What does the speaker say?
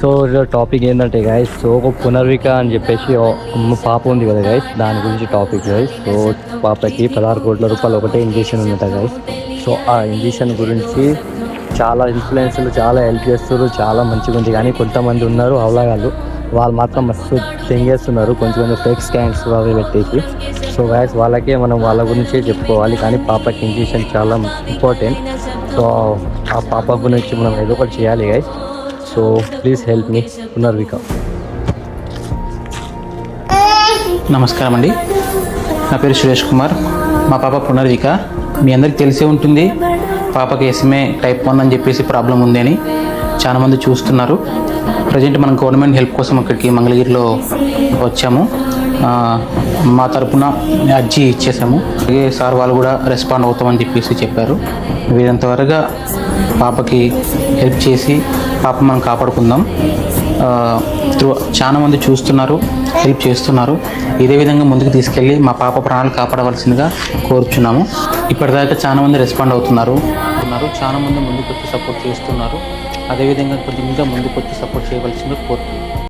So topic ఏంటంటే guys, so ఒక పునర్విక అని చెప్పేసి పాప ఉంది కదా గైస్, దాని గురించి టాపిక్ గైస్. సో పాపకి 16 కోట్ల రూపాయలు ఒకటే ఇంజెక్షన్ ఉందట గైస్. సో ఆ ఇంజెక్షన్ గురించి చాలా ఇన్ఫ్లుయెన్సర్లు చాలా హెల్ప్ చేస్తారు, చాలా మంచిగా ఉంది. కానీ కొంతమంది ఉన్నారు అవలాగాళ్ళు, వాళ్ళు మాత్రం మస్తు తెంగేస్తున్నారు, కొంచెం ఫేక్ స్కాన్స్ అవి పెట్టేసి. సో గైస్ వాళ్ళకే మనం వాళ్ళ గురించే చెప్పుకోవాలి. కానీ పాపకి ఇంజెక్షన్ చాలా ఇంపార్టెంట్. సో ఆ పాప గురించి మనం ఏదో ఒకటి చేయాలి guys. So please help me Punarvika. నమస్కారం అండి, నా పేరు సురేష్ కుమార్. మా పాప పునర్విక. మీ అందరికీ తెలిసే ఉంటుంది, పాపకి SMA type 1 అని చెప్పేసి ప్రాబ్లం ఉంది అని చాలామంది చూస్తున్నారు. ప్రజెంట్ మనం గవర్నమెంట్ హెల్ప్ కోసం అక్కడికి మంగళగిరిలో వచ్చాము. మా తరపున అర్జీ ఇచ్చేసాము. అలాగే సార్ వాళ్ళు కూడా రెస్పాండ్ అవుతామని చెప్పేసి చెప్పారు. వీరంత త్వరగా పాపకి హెల్ప్ చేసి పాప మనం కాపాడుకుందాం. చాలామంది చూస్తున్నారు, హెల్ప్ చేస్తున్నారు. ఇదే విధంగా ముందుకు తీసుకెళ్ళి మా పాప ప్రాణాలు కాపాడవలసిందిగా కోరుచున్నాము. ఇప్పటిదాకా చాలామంది రెస్పాండ్ అవుతున్నారు, చాలామంది ముందుకు వచ్చి సపోర్ట్ చేస్తున్నారు. అదేవిధంగా కొద్దిగా ముందుకు వచ్చి సపోర్ట్ చేయవలసిందిగా కోరుతున్నాము.